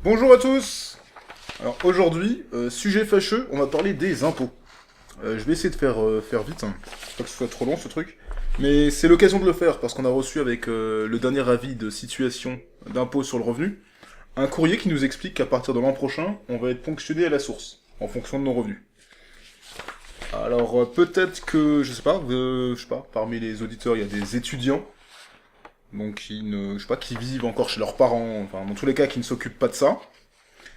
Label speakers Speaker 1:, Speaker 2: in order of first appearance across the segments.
Speaker 1: Bonjour à tous. Alors aujourd'hui, sujet fâcheux, on va parler des impôts. Je vais essayer de faire vite, hein. Pas que ce soit trop long ce truc. Mais c'est l'occasion de le faire, parce qu'on a reçu avec le dernier avis de situation d'impôt sur le revenu, un courrier qui nous explique qu'à partir de l'an prochain, on va être ponctionné à la source, en fonction de nos revenus. Alors peut-être que, je sais pas, parmi les auditeurs, il y a des étudiants, donc qui vivent encore chez leurs parents, enfin dans tous les cas qui ne s'occupent pas de ça.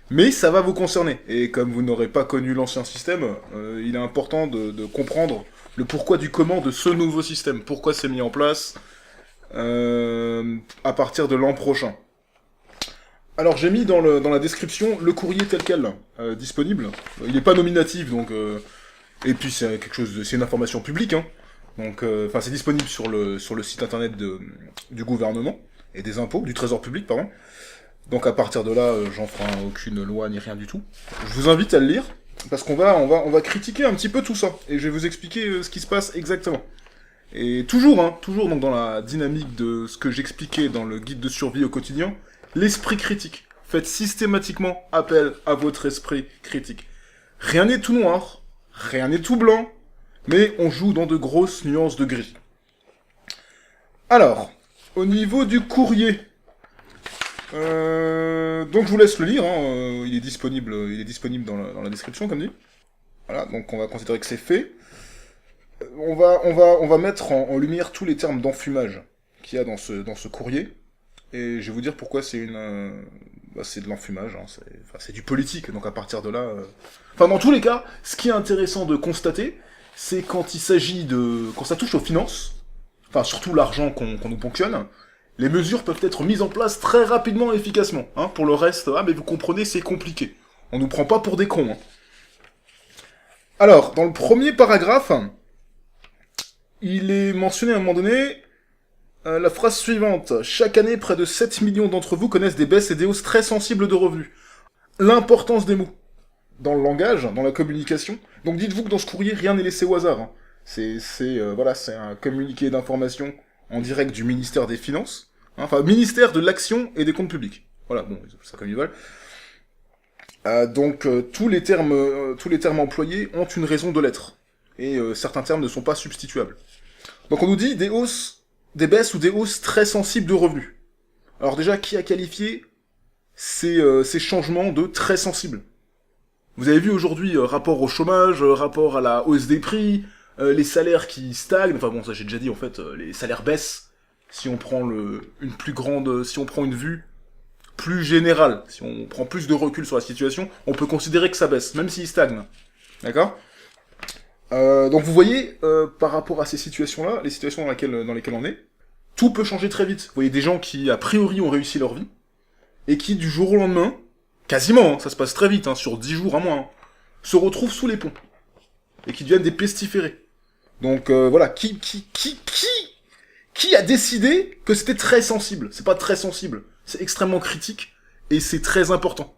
Speaker 1: Mais ça va vous concerner. Et comme vous n'aurez pas connu l'ancien système, il est important de comprendre le pourquoi du comment de ce nouveau système. Pourquoi c'est mis en place à partir de l'an prochain. Alors j'ai mis dans la description le courrier tel quel, disponible. Il n'est pas nominatif, donc... et puis c'est quelque chose c'est une information publique, hein. Donc, c'est disponible sur le site internet du gouvernement, et des impôts, du trésor public, pardon. Donc à partir de là, j'enfreins aucune loi ni rien du tout. Je vous invite à le lire, parce qu'on va critiquer un petit peu tout ça, et je vais vous expliquer ce qui se passe exactement. Et toujours donc dans la dynamique de ce que j'expliquais dans le guide de survie au quotidien, l'esprit critique. Faites systématiquement appel à votre esprit critique. Rien n'est tout noir, rien n'est tout blanc, mais on joue dans de grosses nuances de gris. Alors, au niveau du courrier... donc je vous laisse le lire, hein, il est disponible dans la description, comme dit. Voilà, donc on va considérer que c'est fait. On va mettre en lumière tous les termes d'enfumage qu'il y a dans ce courrier, et je vais vous dire pourquoi c'est c'est de l'enfumage, hein, c'est du politique, donc à partir de là... Enfin, dans tous les cas, ce qui est intéressant de constater, c'est quand il s'agit quand ça touche aux finances, enfin surtout l'argent qu'on nous ponctionne, les mesures peuvent être mises en place très rapidement et efficacement. Hein. Pour le reste, mais vous comprenez, c'est compliqué. On nous prend pas pour des cons. Hein. Alors, dans le premier paragraphe, il est mentionné à un moment donné la phrase suivante. Chaque année, près de 7 millions d'entre vous connaissent des baisses et des hausses très sensibles de revenus. L'importance des mots. Dans le langage, dans la communication. Donc dites-vous que dans ce courrier, rien n'est laissé au hasard. Hein. C'est un communiqué d'information en direct du ministère des Finances, hein, enfin, ministère de l'Action et des Comptes Publics. Voilà, bon, ça comme ils veulent. Donc, tous les termes employés ont une raison de l'être. Et certains termes ne sont pas substituables. Donc on nous dit des baisses ou des hausses très sensibles de revenus. Alors déjà, qui a qualifié ces changements de très sensibles? Vous avez vu aujourd'hui, rapport au chômage, rapport à la hausse des prix, les salaires qui stagnent, enfin bon, ça j'ai déjà dit, en fait, les salaires baissent, si on prend si on prend une vue plus générale, si on prend plus de recul sur la situation, on peut considérer que ça baisse, même s'ils stagnent. D'accord ? Donc vous voyez, par rapport à ces situations-là, les situations dans lesquelles on est, tout peut changer très vite. Vous voyez des gens qui, a priori, ont réussi leur vie, et qui, du jour au lendemain, quasiment, hein, ça se passe très vite, hein, sur 10 jours, un mois, hein, se retrouvent sous les ponts. Et qui deviennent des pestiférés. Donc voilà, qui a décidé que c'était très sensible? C'est pas très sensible, c'est extrêmement critique, et c'est très important.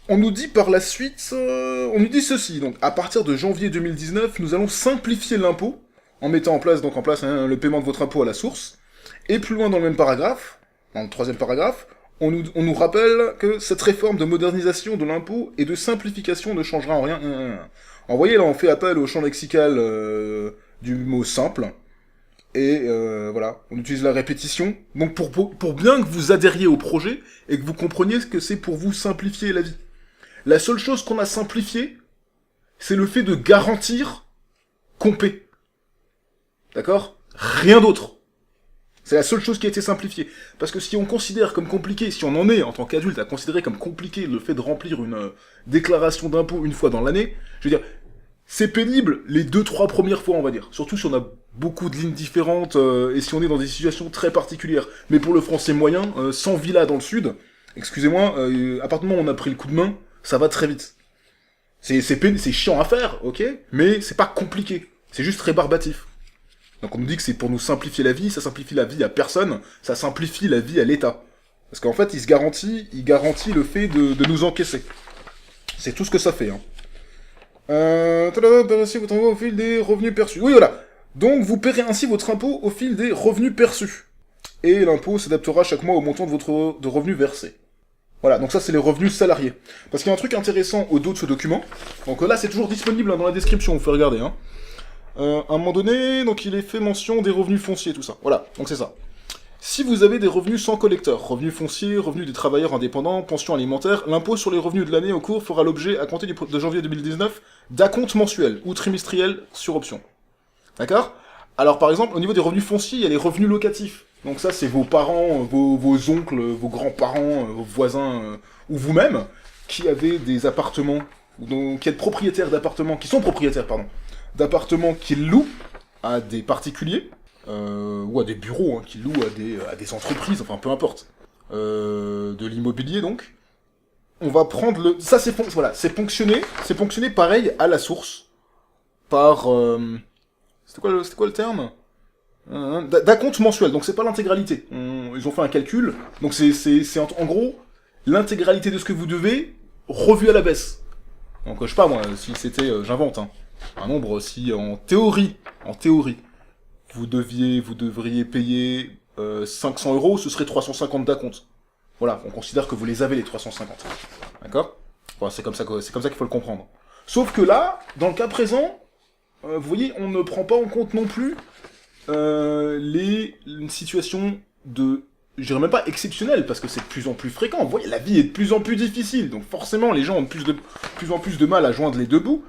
Speaker 1: On nous dit par la suite, on nous dit ceci, donc à partir de janvier 2019, nous allons simplifier l'impôt, en mettant en place le paiement de votre impôt à la source, et plus loin dans le même paragraphe, dans le troisième paragraphe, on nous rappelle que cette réforme de modernisation de l'impôt et de simplification ne changera en rien. Vous voyez, là, on fait appel au champ lexical du mot simple, et voilà, on utilise la répétition, donc pour bien que vous adhériez au projet, et que vous compreniez que c'est pour vous simplifier la vie. La seule chose qu'on a simplifiée, c'est le fait de garantir qu'on paie. D'accord ? Rien d'autre. C'est la seule chose qui a été simplifiée. Parce que si on considère comme compliqué, si on en est, en tant qu'adulte, à considérer comme compliqué le fait de remplir une déclaration d'impôt une fois dans l'année, je veux dire, c'est pénible les 2-3 premières fois, on va dire. Surtout si on a beaucoup de lignes différentes, et si on est dans des situations très particulières. Mais pour le français moyen, sans villa dans le sud, excusez-moi, à partir du moment où on a pris le coup de main, ça va très vite. C'est chiant à faire, ok, mais c'est pas compliqué. C'est juste rébarbatif. Donc on nous dit que c'est pour nous simplifier la vie, ça simplifie la vie à personne, ça simplifie la vie à l'État. Parce qu'en fait, il garantit le fait de nous encaisser. C'est tout ce que ça fait, hein. Paierez ainsi votre impôt au fil des revenus perçus. Oui, voilà. Donc, vous paierez ainsi votre impôt au fil des revenus perçus. Et l'impôt s'adaptera chaque mois au montant de revenus versés. Voilà, donc ça c'est les revenus salariés. Parce qu'il y a un truc intéressant au dos de ce document. Donc là c'est toujours disponible dans la description, vous pouvez regarder. Hein. À un moment donné, donc il est fait mention des revenus fonciers, tout ça. Voilà, donc c'est ça. Si vous avez des revenus sans collecteur, revenus fonciers, revenus des travailleurs indépendants, pensions alimentaires, l'impôt sur les revenus de l'année au cours fera l'objet, à compter de janvier 2019, d'acomptes mensuels ou trimestriels sur option. D'accord? Alors par exemple, au niveau des revenus fonciers, il y a les revenus locatifs. Donc ça, c'est vos parents, vos oncles, vos grands-parents, vos voisins, ou vous-même, qui avez des appartements, donc qui êtes propriétaires d'appartements, qui sont propriétaires, pardon, d'appartements qu'ils louent à des particuliers, ou à des bureaux, hein, qui louent à des entreprises, enfin peu importe, de l'immobilier donc. On va prendre le... Ça c'est voilà, c'est ponctionné pareil à la source, par... C'était quoi le terme? D'acompte mensuel, donc c'est pas l'intégralité. Ils ont fait un calcul, donc c'est en gros l'intégralité de ce que vous devez revu à la baisse. Donc je sais pas moi, si c'était, j'invente, hein, un nombre, si en théorie, vous devriez payer 500 euros, ce serait 350 d'acompte. Voilà, on considère que vous les avez les 350. D'accord? Voilà, c'est comme ça qu'il faut le comprendre. Sauf que là, dans le cas présent, vous voyez, on ne prend pas en compte non plus une situation de, je dirais même pas exceptionnelle, parce que c'est de plus en plus fréquent. Vous voyez, la vie est de plus en plus difficile, donc forcément les gens ont de plus en plus de mal à joindre les deux bouts.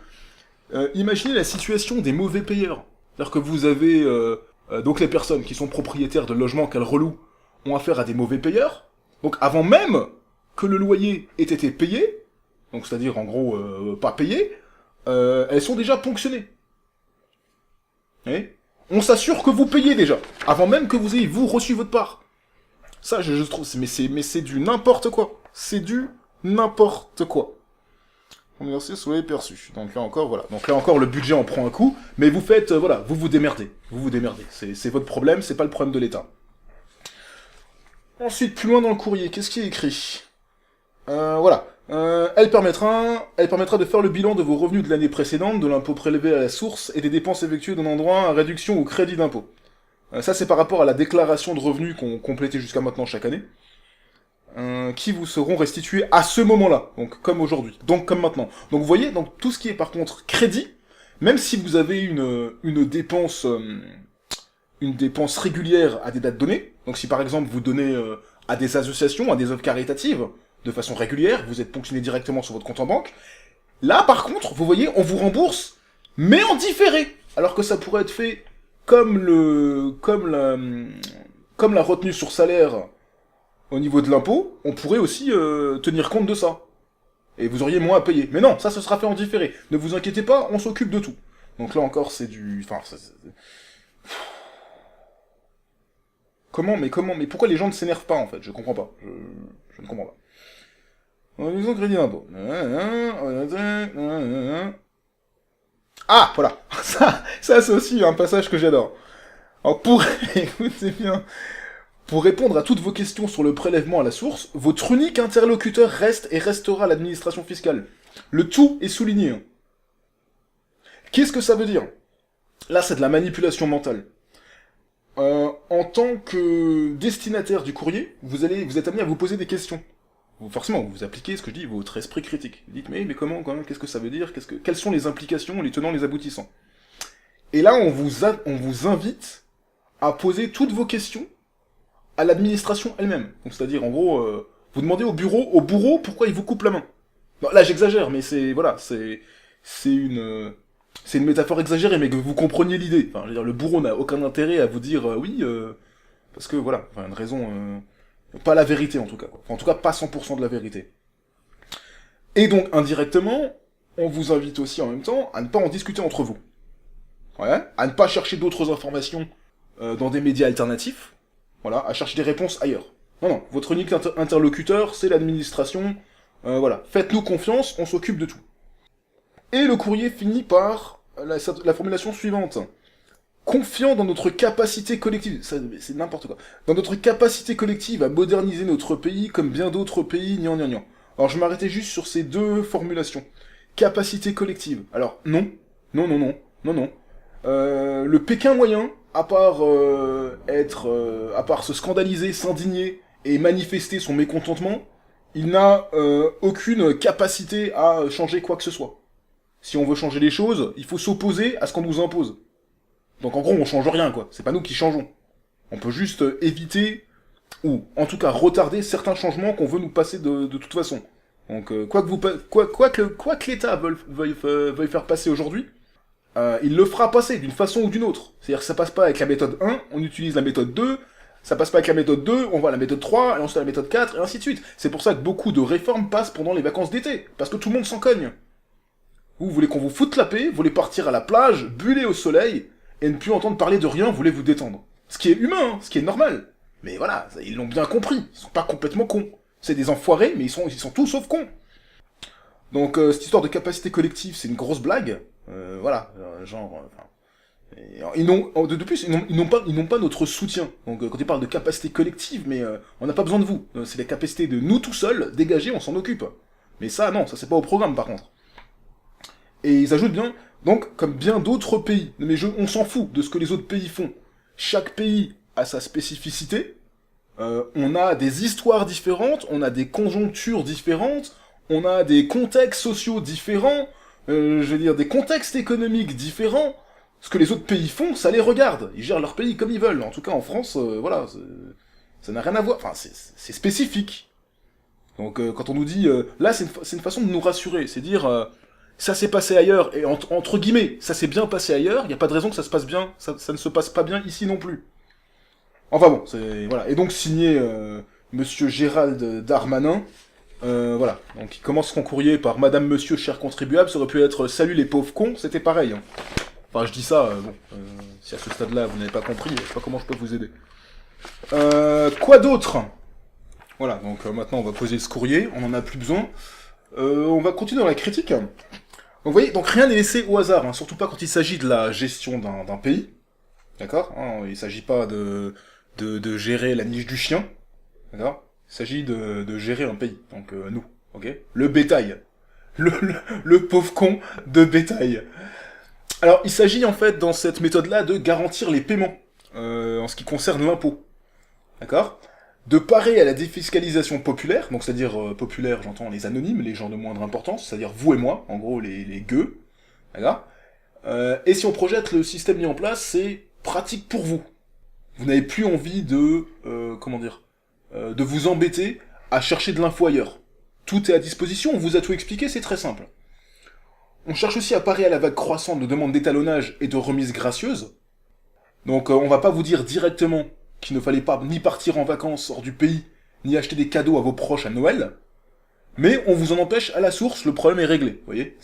Speaker 1: Imaginez la situation des mauvais payeurs. C'est-à-dire que vous avez donc les personnes qui sont propriétaires de logements qu'elles relouent ont affaire à des mauvais payeurs. Donc avant même que le loyer ait été payé, donc c'est-à-dire en gros pas payé, elles sont déjà ponctionnées. Et on s'assure que vous payez déjà, avant même que vous ayez vous reçu votre part. Ça, je trouve, mais c'est du n'importe quoi. C'est du n'importe quoi. Remercier sur les perçus. Donc là encore, voilà. Donc là encore, le budget en prend un coup, mais vous faites, voilà, vous vous démerdez. Vous vous démerdez. C'est votre problème, c'est pas le problème de l'État. Ensuite, plus loin dans le courrier, qu'est-ce qui est écrit? Voilà. Elle permettra de faire le bilan de vos revenus de l'année précédente, de l'impôt prélevé à la source et des dépenses effectuées d'un endroit à réduction ou crédit d'impôt. Ça, c'est par rapport à la déclaration de revenus qu'on complétait jusqu'à maintenant chaque année, qui vous seront restitués à ce moment-là, donc comme aujourd'hui, donc comme maintenant. Donc vous voyez, donc tout ce qui est par contre crédit, même si vous avez une dépense régulière à des dates données, donc si par exemple vous donnez à des associations, à des œuvres caritatives, de façon régulière, vous êtes ponctionné directement sur votre compte en banque, là par contre, vous voyez, on vous rembourse, mais en différé, alors que ça pourrait être fait comme la retenue sur salaire au niveau de l'impôt, on pourrait aussi tenir compte de ça. Et vous auriez moins à payer. Mais non, ça, ce sera fait en différé. Ne vous inquiétez pas, on s'occupe de tout. Donc là encore, c'est du... Enfin, mais pourquoi les gens ne s'énervent pas, en fait? Je comprends pas. Je ne comprends pas. Disons crédit d'impôt. Ah, voilà. Ça c'est aussi un passage que j'adore. Alors écoutez bien, pour répondre à toutes vos questions sur le prélèvement à la source, votre unique interlocuteur reste et restera l'administration fiscale. Le tout est souligné. Hein. Qu'est-ce que ça veut dire? Là, c'est de la manipulation mentale. En tant que destinataire du courrier, vous êtes amené à vous poser des questions. Forcément, vous appliquez ce que je dis, votre esprit critique. Vous dites, mais comment, quand même, qu'est-ce que ça veut dire, quelles sont les implications, les tenants, les aboutissants. Et là, on vous invite à poser toutes vos questions à l'administration elle-même. Donc, c'est-à-dire, en gros, vous demandez au bourreau pourquoi il vous coupe la main. Bon, là, j'exagère, mais c'est une métaphore exagérée, mais que vous compreniez l'idée. Enfin, je veux dire, le bourreau n'a aucun intérêt à vous dire oui, parce que voilà, enfin, une raison, pas la vérité en tout cas. Enfin, en tout cas, pas 100% de la vérité. Et donc, indirectement, on vous invite aussi en même temps à ne pas en discuter entre vous. Ouais, à ne pas chercher d'autres informations dans des médias alternatifs. Voilà, à chercher des réponses ailleurs. Non, non, votre unique interlocuteur, c'est l'administration. Voilà, faites-nous confiance, on s'occupe de tout. Et le courrier finit par la formulation suivante. Confiant dans notre capacité collective, c'est n'importe quoi, dans notre capacité collective à moderniser notre pays comme bien d'autres pays, gnan gnan gnan. Alors je m'arrêtais juste sur ces deux formulations. Capacité collective. Alors non, non, non, non, non, non. Le Pékin moyen, à part se scandaliser, s'indigner et manifester son mécontentement, il n'a aucune capacité à changer quoi que ce soit. Si on veut changer les choses, il faut s'opposer à ce qu'on nous impose. Donc en gros, on change rien, quoi. C'est pas nous qui changeons. On peut juste éviter, ou en tout cas retarder certains changements qu'on veut nous passer de toute façon. Donc quoi que l'État veuille faire passer aujourd'hui, il le fera passer d'une façon ou d'une autre. C'est-à-dire que ça passe pas avec la méthode 1, on utilise la méthode 2, ça passe pas avec la méthode 2, on va à la méthode 3, et ensuite à la méthode 4, et ainsi de suite. C'est pour ça que beaucoup de réformes passent pendant les vacances d'été, parce que tout le monde s'en cogne. Vous voulez qu'on vous foute la paix, vous voulez partir à la plage, buller au soleil, et ne plus entendre parler de rien, vous voulez vous détendre. Ce qui est humain, ce qui est normal. Mais voilà, ils l'ont bien compris, ils sont pas complètement cons. C'est des enfoirés, mais ils sont tout sauf cons. Donc cette histoire de capacité collective, c'est une grosse blague. Voilà, de plus, ils n'ont pas notre soutien. Donc quand ils parlent de capacité collective, mais on n'a pas besoin de vous. C'est la capacité de nous tout seuls, dégagés, on s'en occupe. Mais ça, non, ça c'est pas au programme par contre. Et ils ajoutent bien, donc, comme bien d'autres pays, mais on s'en fout de ce que les autres pays font. Chaque pays a sa spécificité, on a des histoires différentes, on a des conjonctures différentes, on a des contextes sociaux différents, je veux dire, des contextes économiques différents. Ce que les autres pays font, ça les regarde. Ils gèrent leur pays comme ils veulent. En tout cas, en France, voilà, ça n'a rien à voir. Enfin, c'est spécifique. Donc, quand on nous dit... là, c'est une façon de nous rassurer. C'est dire... ça s'est passé ailleurs, et entre guillemets, ça s'est bien passé ailleurs, il n'y a pas de raison que ça se passe bien, ça ne se passe pas bien ici non plus. Enfin bon, voilà. Et donc signé Monsieur Gérald Darmanin, voilà. Donc il commence son courrier par Madame, Monsieur, cher contribuable, ça aurait pu être Salut les pauvres cons, c'était pareil. Hein. Enfin je dis ça, bon, si à ce stade-là vous n'avez pas compris, je sais pas comment je peux vous aider. Quoi d'autre? Voilà, donc maintenant on va poser ce courrier, on en a plus besoin. On va continuer dans la critique. Donc vous voyez, donc rien n'est laissé au hasard, hein, surtout pas quand il s'agit de la gestion d'un pays. D'accord, hein, il s'agit pas de gérer la niche du chien. D'accord, il s'agit de gérer un pays, donc nous, ok. Le bétail. Le pauvre con de bétail. Alors, il s'agit en fait, dans cette méthode-là, de garantir les paiements, en ce qui concerne l'impôt. D'accord, de parer à la défiscalisation populaire, donc c'est-à-dire populaire, j'entends les anonymes, les gens de moindre importance, c'est-à-dire vous et moi, en gros les gueux, d'accord. Et si on projette le système mis en place, c'est pratique pour vous. Vous n'avez plus envie de, de vous embêter à chercher de l'info ailleurs. Tout est à disposition, on vous a tout expliqué, c'est très simple. On cherche aussi à parer à la vague croissante de demandes d'étalonnage et de remises gracieuses. Donc on va pas vous dire directement qu'il ne fallait pas ni partir en vacances hors du pays, ni acheter des cadeaux à vos proches à Noël, mais on vous en empêche à la source, le problème est réglé, vous voyez.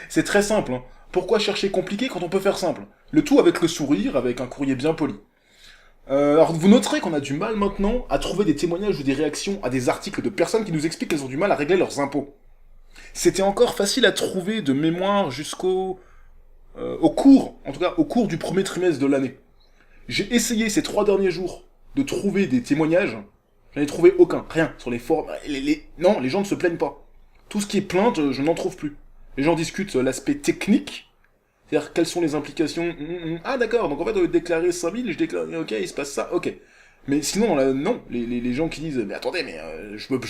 Speaker 1: C'est très simple, hein. Pourquoi chercher compliqué quand on peut faire simple? Le tout avec le sourire, avec un courrier bien poli. Alors vous noterez qu'on a du mal maintenant à trouver des témoignages ou des réactions à des articles de personnes qui nous expliquent qu'elles ont du mal à régler leurs impôts. C'était encore facile à trouver de mémoire jusqu'au au cours, en tout cas au cours du premier trimestre de l'année. J'ai essayé ces 3 derniers jours de trouver des témoignages, j'en ai trouvé aucun, rien, sur les forums, non, les gens ne se plaignent pas. Tout ce qui est plainte, je n'en trouve plus. Les gens discutent l'aspect technique, c'est-à-dire quelles sont les implications, ah d'accord, donc en fait au lieu de déclarer 5000, je déclare, ok, il se passe ça, ok. Mais sinon, non, les gens qui disent, mais attendez, mais je peux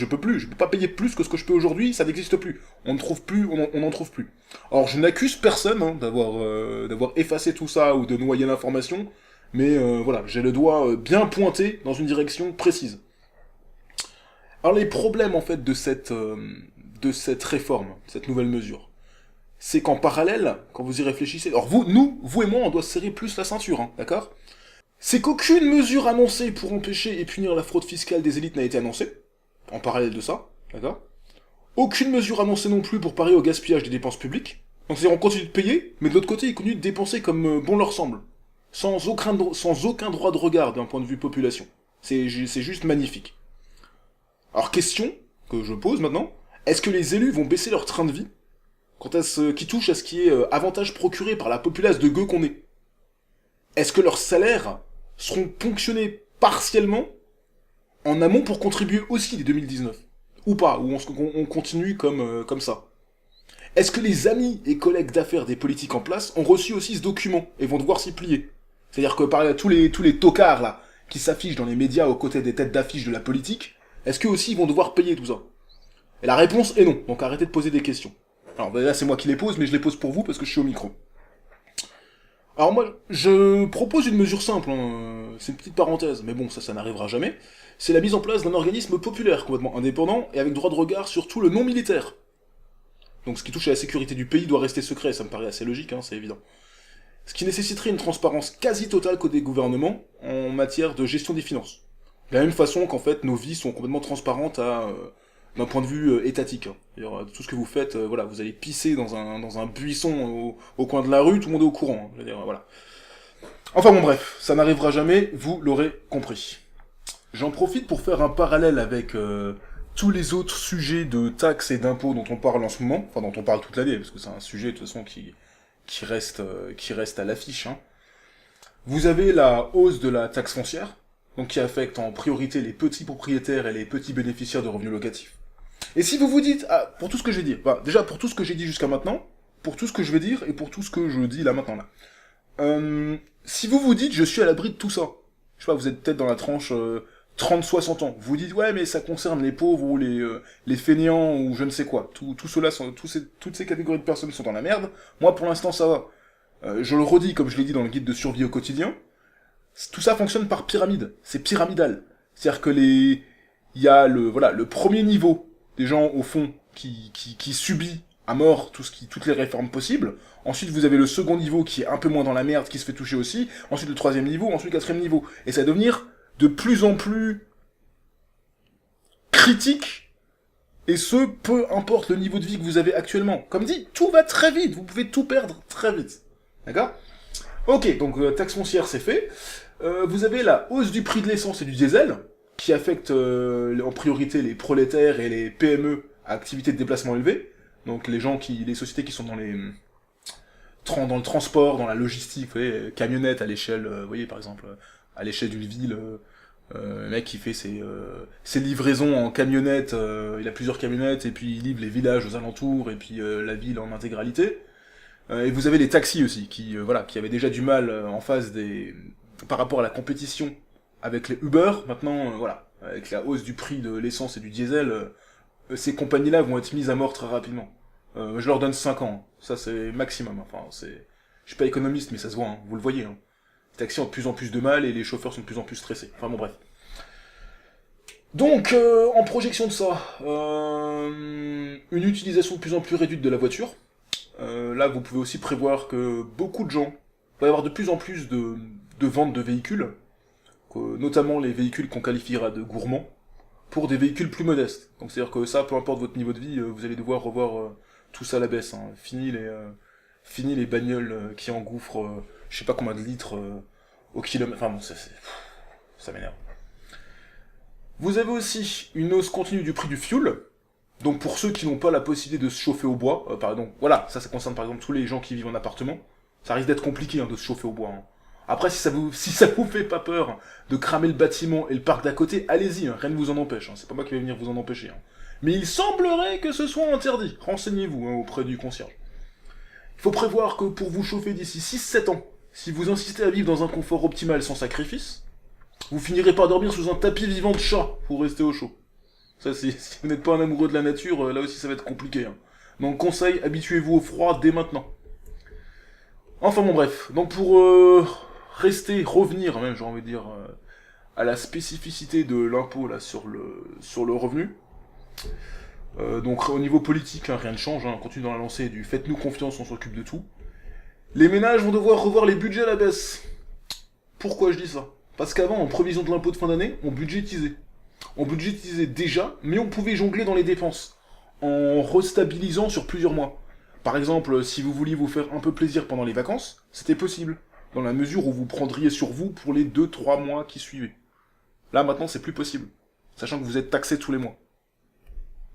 Speaker 1: pas payer plus que ce que je peux aujourd'hui, ça n'existe plus. On ne trouve plus, on n'en trouve plus. Alors je n'accuse personne hein, d'avoir effacé tout ça ou de noyer l'information, mais voilà, j'ai le doigt bien pointé dans une direction précise. Alors les problèmes en fait de cette réforme, cette nouvelle mesure, c'est qu'en parallèle, quand vous y réfléchissez, alors vous et moi, on doit serrer plus la ceinture, hein, d'accord? C'est qu'aucune mesure annoncée pour empêcher et punir la fraude fiscale des élites n'a été annoncée, en parallèle de ça, d'accord? Aucune mesure annoncée non plus pour parer au gaspillage des dépenses publiques, donc c'est-à-dire on continue de payer, mais de l'autre côté, ils continuent de dépenser comme bon leur semble, sans aucun droit de regard d'un point de vue population. C'est juste magnifique. Alors question que je pose maintenant, est-ce que les élus vont baisser leur train de vie quant à ce qui touche à ce qui est avantage procuré par la populace de gueux qu'on est? Est-ce que leurs salaires seront ponctionnés partiellement en amont pour contribuer aussi dès 2019? Ou pas, ou on continue comme ça? Est-ce que les amis et collègues d'affaires des politiques en place ont reçu aussi ce document et vont devoir s'y plier? C'est-à-dire que par tous les tocards là qui s'affichent dans les médias aux côtés des têtes d'affiche de la politique, est-ce qu'eux aussi ils vont devoir payer tout ça? Et la réponse est non, donc arrêtez de poser des questions. Alors là c'est moi qui les pose, mais je les pose pour vous parce que je suis au micro. Alors moi, je propose une mesure simple, hein, c'est une petite parenthèse, mais bon, ça n'arrivera jamais. C'est la mise en place d'un organisme populaire, complètement indépendant, et avec droit de regard sur tout le non-militaire. Donc ce qui touche à la sécurité du pays doit rester secret, ça me paraît assez logique, hein, c'est évident. Ce qui nécessiterait une transparence quasi totale côté gouvernement en matière de gestion des finances. De la même façon qu'en fait nos vies sont complètement transparentes d'un point de vue étatique. Hein. Tout ce que vous faites, voilà, vous allez pisser dans un buisson au coin de la rue, tout le monde est au courant. Hein. Je veux dire, voilà. Enfin bon bref, ça n'arrivera jamais, vous l'aurez compris. J'en profite pour faire un parallèle avec tous les autres sujets de taxes et d'impôts dont on parle en ce moment, enfin dont on parle toute l'année, parce que c'est un sujet de toute façon qui reste à l'affiche. Hein. Vous avez la hausse de la taxe foncière, donc qui affecte en priorité les petits propriétaires et les petits bénéficiaires de revenus locatifs. Et si vous vous dites, ah, pour tout ce que je vais dire, bah, déjà pour tout ce que j'ai dit jusqu'à maintenant, pour tout ce que je vais dire et pour tout ce que je dis là maintenant là. Si vous vous dites, je suis à l'abri de tout ça, je sais pas, vous êtes peut-être dans la tranche 30-60 ans, vous vous dites, ouais, mais ça concerne les pauvres ou les fainéants ou je ne sais quoi, tout cela, toutes ces catégories de personnes sont dans la merde, moi pour l'instant ça va. Je le redis, comme je l'ai dit dans le guide de survie au quotidien, tout ça fonctionne par pyramide, c'est pyramidal. C'est-à-dire que il y a le premier niveau des gens au fond qui subit à mort toutes les réformes possibles. Ensuite, vous avez le second niveau qui est un peu moins dans la merde, qui se fait toucher aussi. Ensuite, le troisième niveau, ensuite le quatrième niveau. Et ça va devenir de plus en plus critique, et ce, peu importe le niveau de vie que vous avez actuellement. Comme dit, tout va très vite, vous pouvez tout perdre très vite. D'accord ? Ok, donc taxe foncière, c'est fait. Vous avez la hausse du prix de l'essence et du diesel, qui affecte en priorité les prolétaires et les PME à activité de déplacement élevée. Donc les sociétés qui sont dans le transport, dans la logistique, vous voyez, camionnettes à l'échelle, vous voyez par exemple, à l'échelle d'une ville, le mec qui fait ses livraisons en camionnette, il a plusieurs camionnettes et puis il livre les villages aux alentours et puis la ville en intégralité. Et vous avez les taxis aussi, qui avaient déjà du mal en face par rapport à la compétition avec les Uber. Maintenant, avec la hausse du prix de l'essence et du diesel, ces compagnies-là vont être mises à mort très rapidement. Je leur donne 5 ans, ça c'est maximum. Enfin, je suis pas économiste, mais ça se voit, hein, vous le voyez. Hein. Les taxis ont de plus en plus de mal et les chauffeurs sont de plus en plus stressés. Enfin bon, bref. Donc, en projection de ça, une utilisation de plus en plus réduite de la voiture. Là, vous pouvez aussi prévoir que beaucoup de gens, il va y avoir de plus en plus de ventes de véhicules, notamment les véhicules qu'on qualifiera de gourmands, pour des véhicules plus modestes. Donc c'est-à-dire que ça, peu importe votre niveau de vie, vous allez devoir revoir tout ça à la baisse. Hein. Fini les bagnoles qui engouffrent je sais pas combien de litres au kilomètre. Enfin bon, ça m'énerve. Vous avez aussi une hausse continue du prix du fuel. Donc pour ceux qui n'ont pas la possibilité de se chauffer au bois, pardon, voilà, ça concerne par exemple tous les gens qui vivent en appartement. Ça risque d'être compliqué de se chauffer au bois. Hein. Après, si ça vous fait pas peur de cramer le bâtiment et le parc d'à côté, allez-y, hein, rien ne vous en empêche. Hein, c'est pas moi qui vais venir vous en empêcher. Hein. Mais il semblerait que ce soit interdit. Renseignez-vous auprès du concierge. Il faut prévoir que pour vous chauffer d'ici 6-7 ans, si vous insistez à vivre dans un confort optimal sans sacrifice, vous finirez par dormir sous un tapis vivant de chat pour rester au chaud. Ça, si vous n'êtes pas un amoureux de la nature, là aussi ça va être compliqué. Hein. Donc conseil, habituez-vous au froid dès maintenant. Enfin bon bref, donc pour revenir même, j'ai envie de dire, à la spécificité de l'impôt là sur le revenu. Donc au niveau politique, hein, rien ne change, hein, on continue dans la lancée du faites-nous confiance, on s'occupe de tout. Les ménages vont devoir revoir les budgets à la baisse. Pourquoi je dis ça ? Parce qu'avant, en prévision de l'impôt de fin d'année, on budgétisait. On budgétisait déjà, mais on pouvait jongler dans les dépenses, en restabilisant sur plusieurs mois. Par exemple, si vous vouliez vous faire un peu plaisir pendant les vacances, c'était possible, dans la mesure où vous prendriez sur vous pour les 2-3 mois qui suivaient. Là, maintenant, c'est plus possible, sachant que vous êtes taxé tous les mois.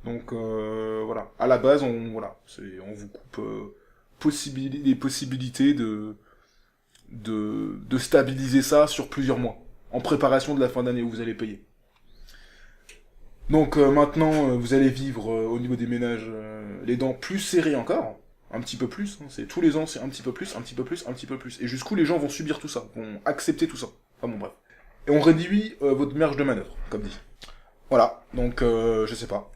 Speaker 1: Donc, voilà. À la base, on vous coupe les possibilités de stabiliser ça sur plusieurs mois, en préparation de la fin d'année où vous allez payer. Donc maintenant, vous allez vivre au niveau des ménages les dents plus serrées encore, un petit peu plus, hein, c'est tous les ans c'est un petit peu plus, un petit peu plus, un petit peu plus, et jusqu'où les gens vont subir tout ça, vont accepter tout ça. Enfin bon bref. Et on réduit votre marge de manœuvre, comme dit. Voilà, donc je sais pas.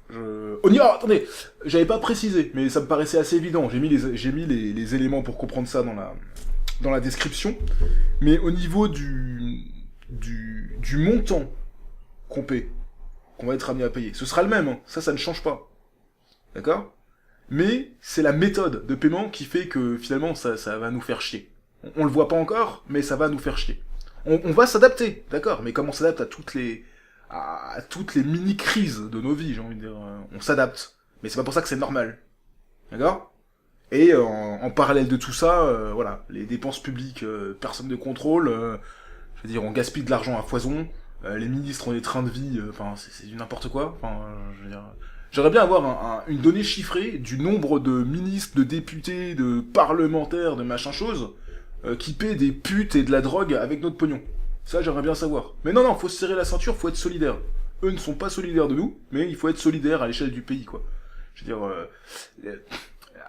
Speaker 1: Attendez, j'avais pas précisé, mais ça me paraissait assez évident. J'ai mis les éléments pour comprendre ça dans la description. Mais au niveau du montant qu'on paie, qu'on va être amené à payer, ce sera le même, hein. Ça ne change pas. D'accord? Mais c'est la méthode de paiement qui fait que finalement ça va nous faire chier. On le voit pas encore, mais ça va nous faire chier. On va s'adapter, d'accord, mais comme on s'adapte à toutes les mini-crises de nos vies, j'ai envie de dire, on s'adapte. Mais c'est pas pour ça que c'est normal. D'accord? Et en parallèle de tout ça, voilà, les dépenses publiques, personne ne contrôle, je veux dire, on gaspille de l'argent à foison, les ministres ont des trains de vie, enfin, c'est du n'importe quoi, enfin, je veux dire... J'aimerais bien avoir une donnée chiffrée du nombre de ministres, de députés, de parlementaires, de machin chose, qui paient des putes et de la drogue avec notre pognon. Ça, j'aimerais bien savoir. Mais non, faut se serrer la ceinture, faut être solidaire. Eux ne sont pas solidaires de nous, mais il faut être solidaire à l'échelle du pays, quoi. Je veux dire,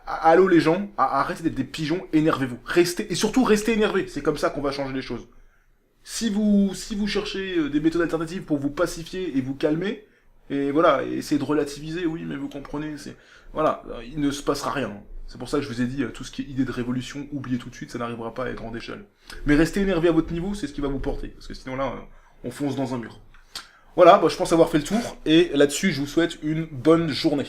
Speaker 1: allô les gens, arrêtez d'être des pigeons, énervez-vous. Restez, et surtout restez énervés, c'est comme ça qu'on va changer les choses. Si vous cherchez des méthodes alternatives pour vous pacifier et vous calmer, et voilà, essayez de relativiser, oui, mais vous comprenez, voilà, il ne se passera rien. C'est pour ça que je vous ai dit, tout ce qui est idée de révolution, oubliez tout de suite, ça n'arrivera pas à grande échelle. Mais restez énervé à votre niveau, c'est ce qui va vous porter, parce que sinon là, on fonce dans un mur. Voilà, je pense avoir fait le tour, et là-dessus, je vous souhaite une bonne journée.